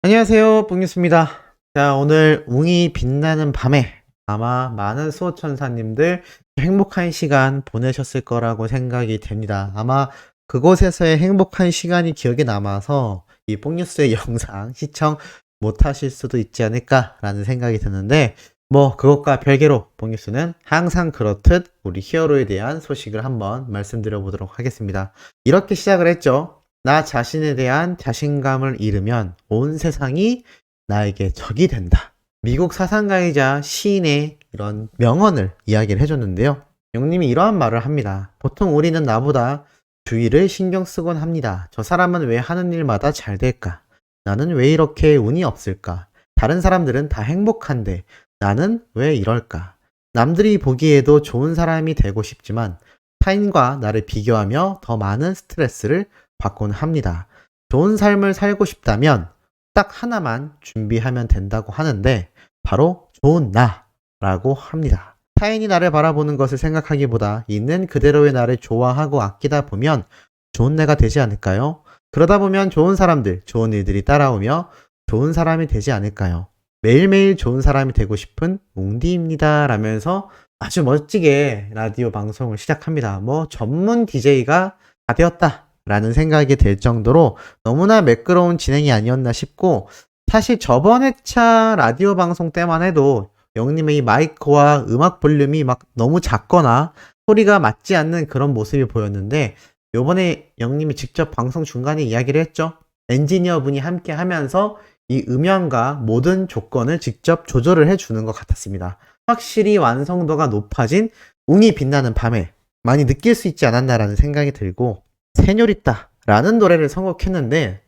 안녕하세요, 뽕뉴스입니다. 자, 오늘 웅이 빛나는 밤에 아마 많은 수호천사님들 행복한 시간 보내셨을 거라고 생각이 됩니다. 아마 그곳에서의 행복한 시간이 기억에 남아서 이 뽕뉴스의 영상 시청 못 하실 수도 있지 않을까라는 생각이 드는데, 그것과 별개로 뽕뉴스는 항상 그렇듯 우리 히어로에 대한 소식을 한번 말씀드려 보도록 하겠습니다. 이렇게 시작을 했죠. 나 자신에 대한 자신감을 잃으면 온 세상이 나에게 적이 된다. 미국 사상가이자 시인의 이런 명언을 이야기를 해줬는데요. 영님이 이러한 말을 합니다. 보통 우리는 나보다 주위를 신경 쓰곤 합니다. 저 사람은 왜 하는 일마다 잘 될까? 나는 왜 이렇게 운이 없을까? 다른 사람들은 다 행복한데 나는 왜 이럴까? 남들이 보기에도 좋은 사람이 되고 싶지만 타인과 나를 비교하며 더 많은 스트레스를 받곤 합니다. 좋은 삶을 살고 싶다면 딱 하나만 준비하면 된다고 하는데 바로 좋은 나라고 합니다. 타인이 나를 바라보는 것을 생각하기보다 있는 그대로의 나를 좋아하고 아끼다 보면 좋은 내가 되지 않을까요? 그러다 보면 좋은 사람들, 좋은 일들이 따라오며 좋은 사람이 되지 않을까요? 매일매일 좋은 사람이 되고 싶은 웅디입니다. 라면서 아주 멋지게 라디오 방송을 시작합니다. 전문 DJ가 다 되었다 라는 생각이 들 정도로 너무나 매끄러운 진행이 아니었나 싶고, 사실 저번 회차 라디오 방송 때만 해도 영님의 이 마이크와 음악 볼륨이 막 너무 작거나 소리가 맞지 않는 그런 모습이 보였는데, 요번에 영님이 직접 방송 중간에 이야기를 했죠. 엔지니어 분이 함께 하면서 이 음향과 모든 조건을 직접 조절을 해주는 것 같았습니다. 확실히 완성도가 높아진 웅이 빛나는 밤에 많이 느낄 수 있지 않았나라는 생각이 들고, 세뇨리따라는 노래를 선곡했는데,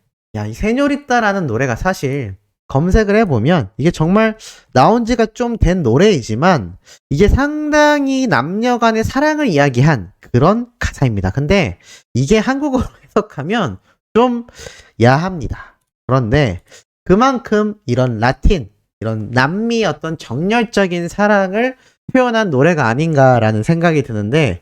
이 세뇨리따라는 노래가 사실 검색을 해보면 이게 정말 나온 지가 좀 된 노래이지만 이게 상당히 남녀 간의 사랑을 이야기한 그런 가사입니다. 근데 이게 한국어로 해석하면 좀 야합니다. 그런데 그만큼 이런 라틴, 이런 남미 어떤 정열적인 사랑을 표현한 노래가 아닌가라는 생각이 드는데,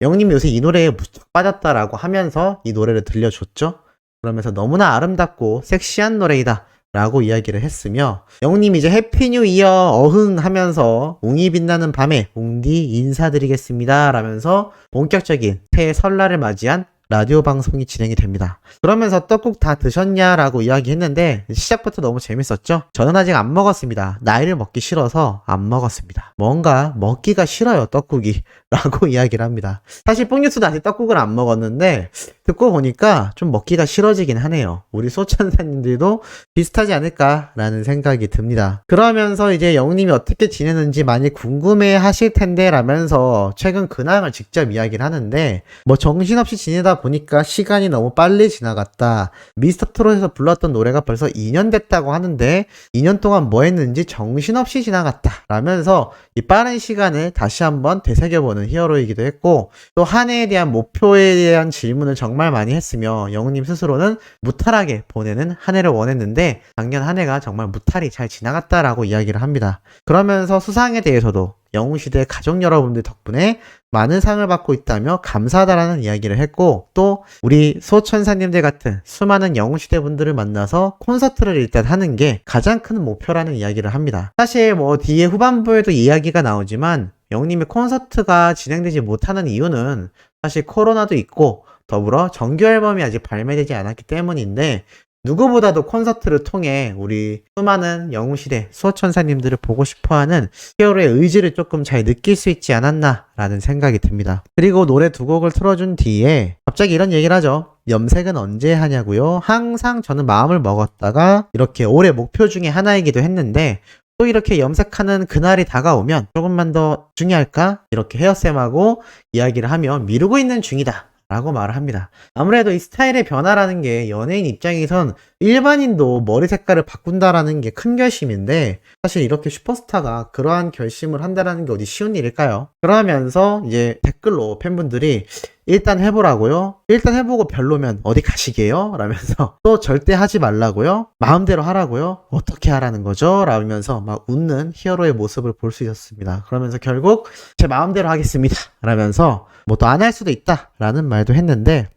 영님이 요새 이 노래에 무척 빠졌다라고 하면서 이 노래를 들려줬죠. 그러면서 너무나 아름답고 섹시한 노래이다 라고 이야기를 했으며, 영님이 이제 해피 뉴 이어 어흥 하면서 웅이 빛나는 밤에 웅디 인사드리겠습니다 라면서 본격적인 새해 설날을 맞이한 라디오 방송이 진행이 됩니다. 그러면서 떡국 다 드셨냐라고 이야기했는데 시작부터 너무 재밌었죠? 저는 아직 안 먹었습니다. 나이를 먹기 싫어서 안 먹었습니다. 뭔가 먹기가 싫어요, 떡국이 라고 이야기를 합니다. 사실 뽕뉴스도 아직 떡국을 안 먹었는데 듣고 보니까 좀 먹기가 싫어지긴 하네요. 우리 소천사님들도 비슷하지 않을까라는 생각이 듭니다. 그러면서 이제 영님이 어떻게 지내는지 많이 궁금해 하실 텐데 라면서 최근 근황을 직접 이야기를 하는데, 정신없이 지내다 보니까 시간이 너무 빨리 지나갔다. 미스터트롯에서 불렀던 노래가 벌써 2년 됐다고 하는데 2년 동안 뭐 했는지 정신없이 지나갔다 라면서 이 빠른 시간을 다시 한번 되새겨보는 히어로이기도 했고, 또 한 해에 대한 목표에 대한 질문을 정말 많이 했으며 영우님 스스로는 무탈하게 보내는 한 해를 원했는데 작년 한 해가 정말 무탈히 잘 지나갔다라고 이야기를 합니다. 그러면서 수상에 대해서도 영웅시대 가족 여러분들 덕분에 많은 상을 받고 있다며 감사하다라는 이야기를 했고, 또 우리 소천사님들 같은 수많은 영웅시대 분들을 만나서 콘서트를 일단 하는 게 가장 큰 목표라는 이야기를 합니다. 사실 뒤에 후반부에도 이야기가 나오지만 영웅님의 콘서트가 진행되지 못하는 이유는 사실 코로나도 있고 더불어 정규 앨범이 아직 발매되지 않았기 때문인데, 누구보다도 콘서트를 통해 우리 수많은 영웅시대 수호천사님들을 보고 싶어하는 히어로의 의지를 조금 잘 느낄 수 있지 않았나 라는 생각이 듭니다. 그리고 노래 두 곡을 틀어준 뒤에 갑자기 이런 얘기를 하죠. 염색은 언제 하냐고요? 항상 저는 마음을 먹었다가 이렇게 올해 목표 중에 하나이기도 했는데, 또 이렇게 염색하는 그날이 다가오면 조금만 더 중요할까? 이렇게 헤어쌤하고 이야기를 하며 미루고 있는 중이다 라고 말을 합니다. 아무래도 이 스타일의 변화라는 게 연예인 입장에선 일반인도 머리 색깔을 바꾼다라는 게 큰 결심인데, 사실 이렇게 슈퍼스타가 그러한 결심을 한다라는 게 어디 쉬운 일일까요? 그러면서 이제 댓글로 팬분들이 일단 해보라고요? 일단 해보고 별로면 어디 가시게요? 라면서 또 절대 하지 말라고요? 마음대로 하라고요? 어떻게 하라는 거죠? 라면서 막 웃는 히어로의 모습을 볼 수 있었습니다. 그러면서 결국 제 마음대로 하겠습니다 라면서 또 안 할 수도 있다 라는 말도 했는데,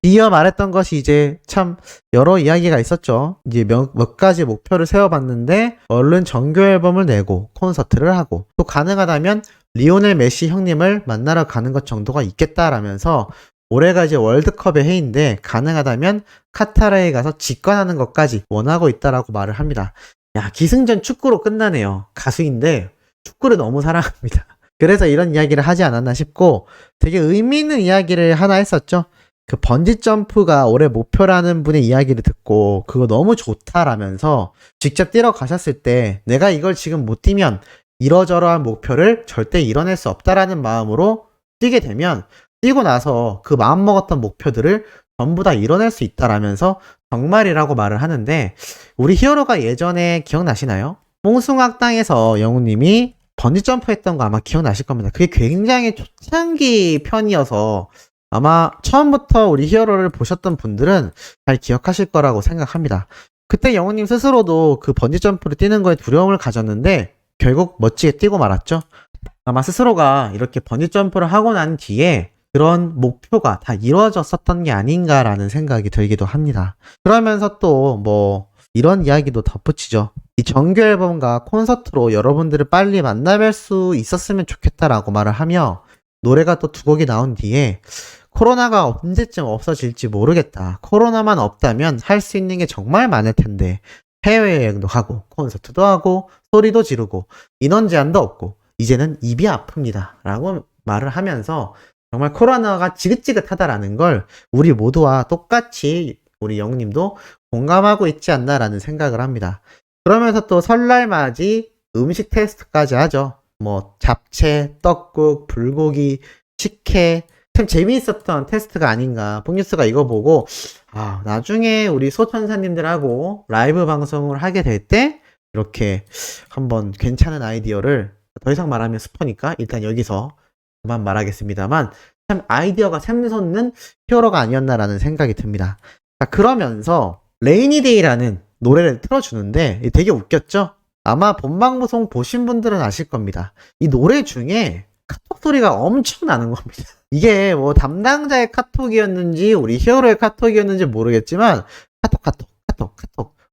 이어 말했던 것이 이제 참 여러 이야기가 있었죠. 이제 몇 가지 목표를 세워봤는데 얼른 정규 앨범을 내고 콘서트를 하고 또 가능하다면 리오넬 메시 형님을 만나러 가는 것 정도가 있겠다라면서 올해가 이제 월드컵의 해인데 가능하다면 카타르에 가서 직관하는 것까지 원하고 있다라고 말을 합니다. 야, 기승전 축구로 끝나네요. 가수인데 축구를 너무 사랑합니다. 그래서 이런 이야기를 하지 않았나 싶고 되게 의미 있는 이야기를 하나 했었죠. 그 번지 점프가 올해 목표라는 분의 이야기를 듣고 그거 너무 좋다라면서 직접 뛰러 가셨을 때 내가 이걸 지금 못 뛰면 이러저러한 목표를 절대 이뤄낼 수 없다라는 마음으로 뛰게 되면 뛰고 나서 그 마음먹었던 목표들을 전부 다 이뤄낼 수 있다라면서 정말이라고 말을 하는데 우리 히어로가 예전에 기억나시나요? 뽕숭악당에서 영우님이 번지점프 했던 거 아마 기억나실 겁니다. 그게 굉장히 초창기 편이어서 아마 처음부터 우리 히어로를 보셨던 분들은 잘 기억하실 거라고 생각합니다. 그때 영우님 스스로도 그 번지점프를 뛰는 거에 두려움을 가졌는데 결국 멋지게 뛰고 말았죠. 아마 스스로가 이렇게 번지점프를 하고 난 뒤에 그런 목표가 다 이루어졌었던 게 아닌가라는 생각이 들기도 합니다. 그러면서 또 뭐 이런 이야기도 덧붙이죠. 이 정규 앨범과 콘서트로 여러분들을 빨리 만나뵐 수 있었으면 좋겠다라고 말을 하며 노래가 또 두 곡이 나온 뒤에 코로나가 언제쯤 없어질지 모르겠다. 코로나만 없다면 할 수 있는 게 정말 많을 텐데 해외여행도 가고 콘서트도 하고 소리도 지르고 인원 제한도 없고 이제는 입이 아픕니다. 라고 말을 하면서 정말 코로나가 지긋지긋하다라는 걸 우리 모두와 똑같이 우리 영님도 공감하고 있지 않나라는 생각을 합니다. 그러면서 또 설날 맞이 음식 테스트까지 하죠. 뭐 잡채, 떡국, 불고기, 식혜 참 재미있었던 테스트가 아닌가. 뽕뉴스가 이거 보고 나중에 우리 소천사님들하고 라이브 방송을 하게 될 때 이렇게 한번 괜찮은 아이디어를 더 이상 말하면 스포니까 일단 여기서 그만 말하겠습니다만 참 아이디어가 샘솟는 히어로가 아니었나라는 생각이 듭니다. 자, 그러면서 레이니데이라는 노래를 틀어주는데 되게 웃겼죠? 아마 본방구송 보신 분들은 아실 겁니다. 이 노래 중에 카톡 소리가 엄청 나는 겁니다. 이게 뭐 담당자의 카톡이었는지 우리 히어로의 카톡이었는지 모르겠지만 카톡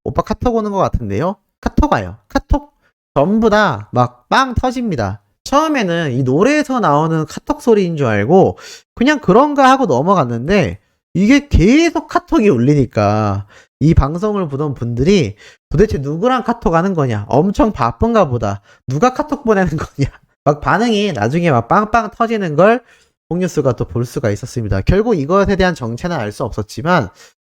오빠 카톡 오는 것 같은데요? 카톡 와요. 카톡 전부 다 막 빵 터집니다. 처음에는 이 노래에서 나오는 카톡 소리인 줄 알고 그냥 그런가 하고 넘어갔는데 이게 계속 카톡이 울리니까 이 방송을 보던 분들이 도대체 누구랑 카톡 하는 거냐? 엄청 바쁜가 보다. 누가 카톡 보내는 거냐? 막 반응이 나중에 막 빵빵 터지는 걸 뽕뉴스가 또 볼 수가 있었습니다. 결국 이것에 대한 정체는 알 수 없었지만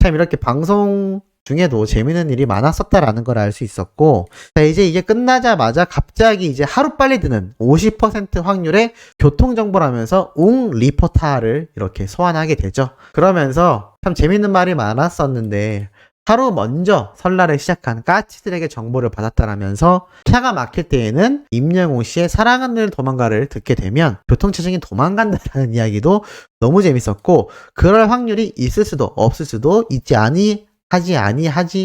참 이렇게 방송 중에도 재밌는 일이 많았었다라는 걸 알 수 있었고 자 이제 이게 끝나자마자 갑자기 이제 하루빨리 드는 50% 확률의 교통정보라면서 웅 리포터를 이렇게 소환하게 되죠. 그러면서 참 재밌는 말이 많았었는데 하루 먼저 설날에 시작한 까치들에게 정보를 받았다라면서 차가 막힐 때에는 임영웅 씨의 사랑하는 도망가를 듣게 되면 교통체증이 도망간다라는 이야기도 너무 재밌었고 그럴 확률이 있을 수도 없을 수도 있지 하지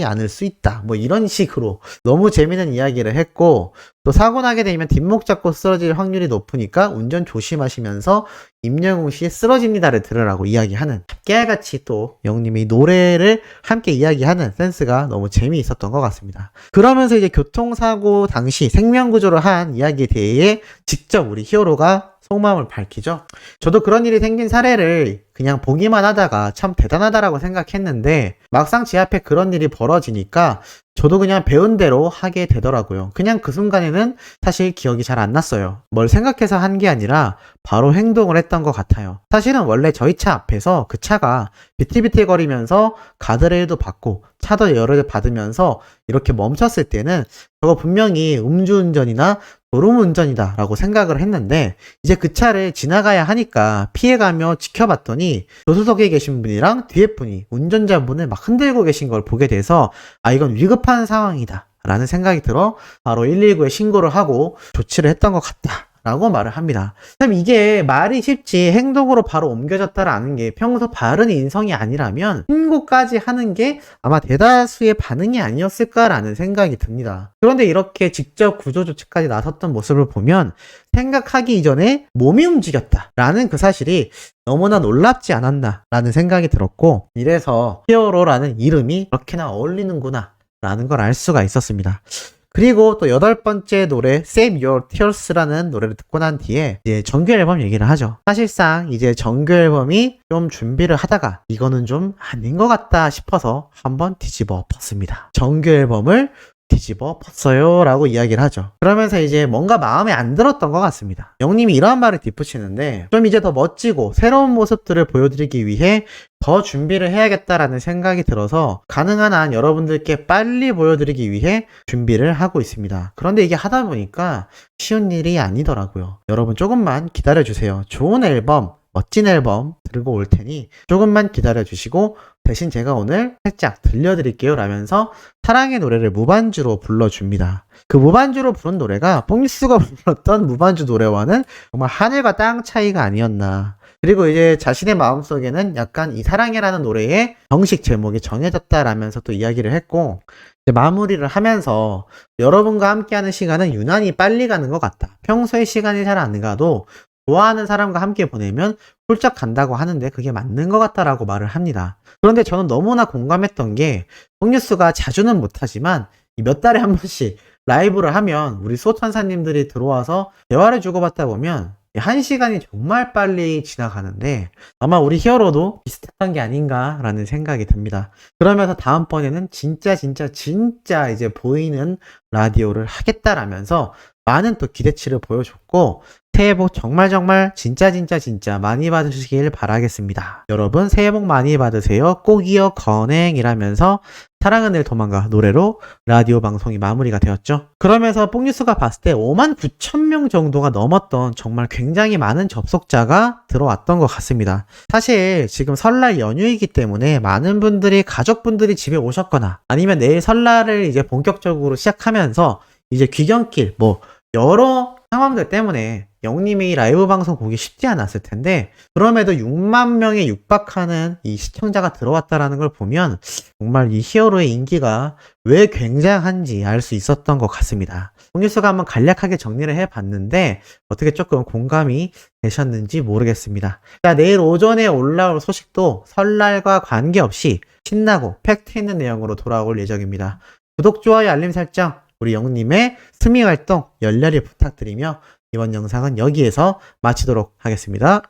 않을 수 있다. 뭐 이런 식으로 너무 재미있는 이야기를 했고 또 사고 나게 되면 뒷목 잡고 쓰러질 확률이 높으니까 운전 조심하시면서 임영웅 씨의 쓰러집니다를 들으라고 이야기하는 깨알같이 또 영님이 노래를 함께 이야기하는 센스가 너무 재미있었던 것 같습니다. 그러면서 이제 교통사고 당시 생명구조를 한 이야기에 대해 직접 우리 히어로가 속마음을 밝히죠. 저도 그런 일이 생긴 사례를 그냥 보기만 하다가 참 대단하다라고 생각했는데 막상 제 앞에 그런 일이 벌어지니까 저도 그냥 배운 대로 하게 되더라고요. 그냥 그 순간에는 사실 기억이 잘 안 났어요. 뭘 생각해서 한 게 아니라 바로 행동을 했던 것 같아요. 사실은 원래 저희 차 앞에서 그 차가 비틀비틀거리면서 가드레일도 받고 차도 여러 대 받으면서 이렇게 멈췄을 때는 저거 분명히 음주운전이나 졸음운전이다 라고 생각을 했는데 이제 그 차를 지나가야 하니까 피해가며 지켜봤더니 조수석에 계신 분이랑 뒤에 분이 운전자분을 막 흔들고 계신 걸 보게 돼서 이건 위급한 상황이다 라는 생각이 들어 바로 119에 신고를 하고 조치를 했던 것 같다 라고 말을 합니다. 참 이게 말이 쉽지 행동으로 바로 옮겨졌다라는 게 평소 바른 인성이 아니라면 신고까지 하는 게 아마 대다수의 반응이 아니었을까라는 생각이 듭니다. 그런데 이렇게 직접 구조조치까지 나섰던 모습을 보면 생각하기 이전에 몸이 움직였다라는 그 사실이 너무나 놀랍지 않았나라는 생각이 들었고, 이래서 히어로라는 이름이 그렇게나 어울리는구나 라는 걸 알 수가 있었습니다. 그리고 또 8번째 노래 Save Your Tears라는 노래를 듣고 난 뒤에 이제 정규 앨범 얘기를 하죠. 사실상 이제 정규 앨범이 좀 준비를 하다가 이거는 좀 아닌 것 같다 싶어서 한번 뒤집어 엎었습니다. 정규 앨범을 뒤집어 엎었어요 라고 이야기를 하죠. 그러면서 이제 뭔가 마음에 안 들었던 것 같습니다. 영님이 이런 말을 덧붙이는데, 좀 이제 더 멋지고 새로운 모습들을 보여드리기 위해 더 준비를 해야겠다라는 생각이 들어서 가능한 한 여러분들께 빨리 보여드리기 위해 준비를 하고 있습니다. 그런데 이게 하다 보니까 쉬운 일이 아니더라고요. 여러분 조금만 기다려주세요. 좋은 앨범, 멋진 앨범 들고 올 테니 조금만 기다려주시고, 대신 제가 오늘 살짝 들려드릴게요 라면서 사랑의 노래를 무반주로 불러줍니다. 그 무반주로 부른 노래가 뽕뉴스가 불렀던 무반주 노래와는 정말 하늘과 땅 차이가 아니었나. 그리고 이제 자신의 마음속에는 약간 이 사랑이라는 노래의 정식 제목이 정해졌다라면서 또 이야기를 했고, 이제 마무리를 하면서 여러분과 함께하는 시간은 유난히 빨리 가는 것 같다. 평소에 시간이 잘 안 가도 좋아하는 사람과 함께 보내면 훌쩍 간다고 하는데 그게 맞는 것 같다라고 말을 합니다. 그런데 저는 너무나 공감했던 게, 뽕뉴스가 자주는 못하지만 몇 달에 한 번씩 라이브를 하면 우리 수호천사님들이 들어와서 대화를 주고받다 보면 1시간이 정말 빨리 지나가는데 아마 우리 히어로도 비슷했던 게 아닌가라는 생각이 듭니다. 그러면서 다음번에는 진짜 이제 보이는 라디오를 하겠다라면서 많은 또 기대치를 보여줬고, 새해 복 정말 진짜 많이 받으시길 바라겠습니다. 여러분 새해 복 많이 받으세요. 꼭이요 건행이라면서 사랑은 늘 도망가 노래로 라디오 방송이 마무리가 되었죠. 그러면서 뽕뉴스가 봤을 때 59,000명 정도가 넘었던 정말 굉장히 많은 접속자가 들어왔던 것 같습니다. 사실 지금 설날 연휴이기 때문에 많은 분들이 가족분들이 집에 오셨거나 아니면 내일 설날을 이제 본격적으로 시작하면서 이제 귀경길 여러 상황들 때문에 영님이 라이브 방송 보기 쉽지 않았을 텐데, 그럼에도 6만 명에 육박하는 이 시청자가 들어왔다라는 걸 보면 정말 이 히어로의 인기가 왜 굉장한지 알 수 있었던 것 같습니다. 뽕뉴스가 한번 간략하게 정리를 해봤는데 어떻게 조금 공감이 되셨는지 모르겠습니다. 자, 내일 오전에 올라올 소식도 설날과 관계없이 신나고 팩트 있는 내용으로 돌아올 예정입니다. 구독, 좋아요, 알림 설정, 우리 영님의 스미 활동 열렬히 부탁드리며 이번 영상은 여기에서 마치도록 하겠습니다.